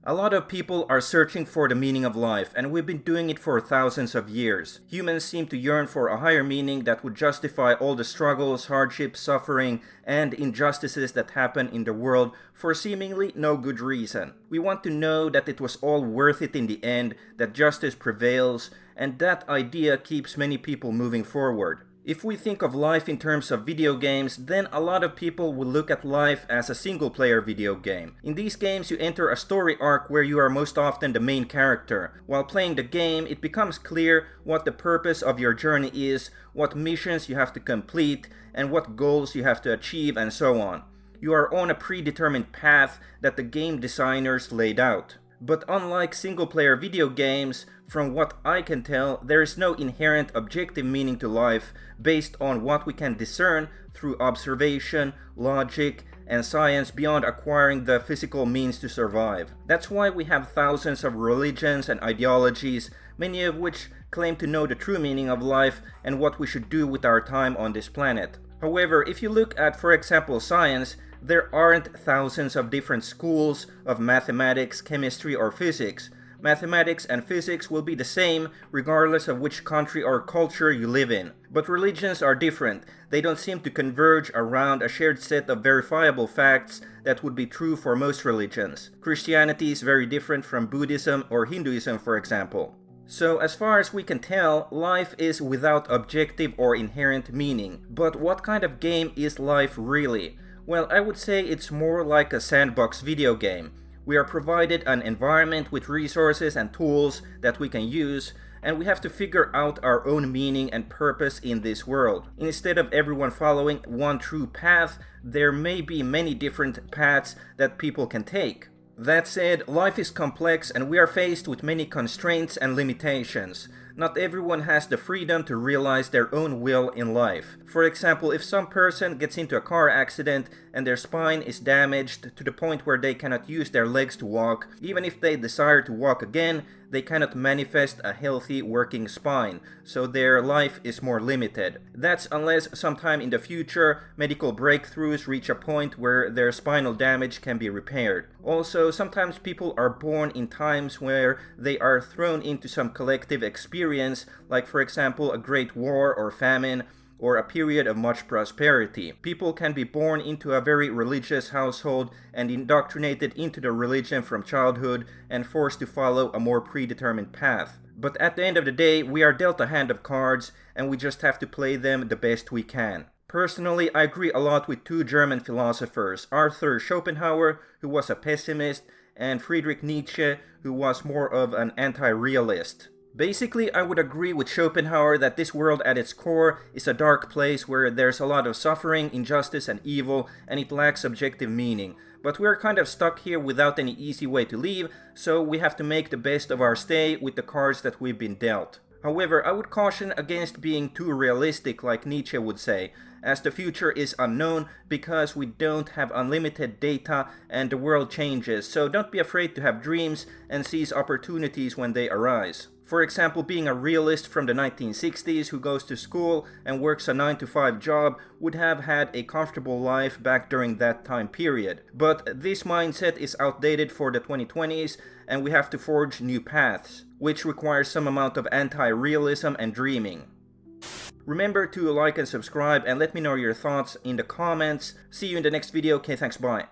A lot of people are searching for the meaning of life, and we've been doing it for thousands of years. Humans seem to yearn for a higher meaning that would justify all the struggles, hardships, suffering, and injustices that happen in the world for seemingly no good reason. We want to know that it was all worth it in the end, that justice prevails, and that idea keeps many people moving forward. If we think of life in terms of video games, then a lot of people will look at life as a single-player video game. In these games, you enter a story arc where you are most often the main character. While playing the game, it becomes clear what the purpose of your journey is, what missions you have to complete, and what goals you have to achieve, and so on. You are on a predetermined path that the game designers laid out. But unlike single-player video games, from what I can tell, there is no inherent objective meaning to life based on what we can discern through observation, logic, and science beyond acquiring the physical means to survive. That's why we have thousands of religions and ideologies, many of which claim to know the true meaning of life and what we should do with our time on this planet. However, if you look at, for example, science, there aren't thousands of different schools of mathematics, chemistry, or physics. Mathematics and physics will be the same regardless of which country or culture you live in. But religions are different. They don't seem to converge around a shared set of verifiable facts that would be true for most religions. Christianity is very different from Buddhism or Hinduism, for example. So as far as we can tell, life is without objective or inherent meaning. But what kind of game is life really? Well, I would say it's more like a sandbox video game. We are provided an environment with resources and tools that we can use, and we have to figure out our own meaning and purpose in this world. Instead of everyone following one true path, there may be many different paths that people can take. That said, life is complex and we are faced with many constraints and limitations. Not everyone has the freedom to realize their own will in life. For example, if some person gets into a car accident and their spine is damaged to the point where they cannot use their legs to walk, even if they desire to walk again, they cannot manifest a healthy working spine, so their life is more limited. That's unless sometime in the future, medical breakthroughs reach a point where their spinal damage can be repaired. Also, sometimes people are born in times where they are thrown into some collective experience, like for example a great war or famine, or a period of much prosperity. People can be born into a very religious household and indoctrinated into the religion from childhood and forced to follow a more predetermined path. But at the end of the day, we are dealt a hand of cards and we just have to play them the best we can. Personally, I agree a lot with two German philosophers, Arthur Schopenhauer, who was a pessimist, and Friedrich Nietzsche, who was more of an anti-realist. Basically, I would agree with Schopenhauer that this world at its core is a dark place where there's a lot of suffering, injustice, and evil, and it lacks objective meaning. But we're kind of stuck here without any easy way to leave, so we have to make the best of our stay with the cards that we've been dealt. However, I would caution against being too realistic like Nietzsche would say, as the future is unknown because we don't have unlimited data and the world changes, so don't be afraid to have dreams and seize opportunities when they arise. For example, being a realist from the 1960s who goes to school and works a 9-to-5 job would have had a comfortable life back during that time period. But this mindset is outdated for the 2020s and we have to forge new paths, which requires some amount of anti-realism and dreaming. Remember to like and subscribe and let me know your thoughts in the comments. See you in the next video. Okay, thanks, bye.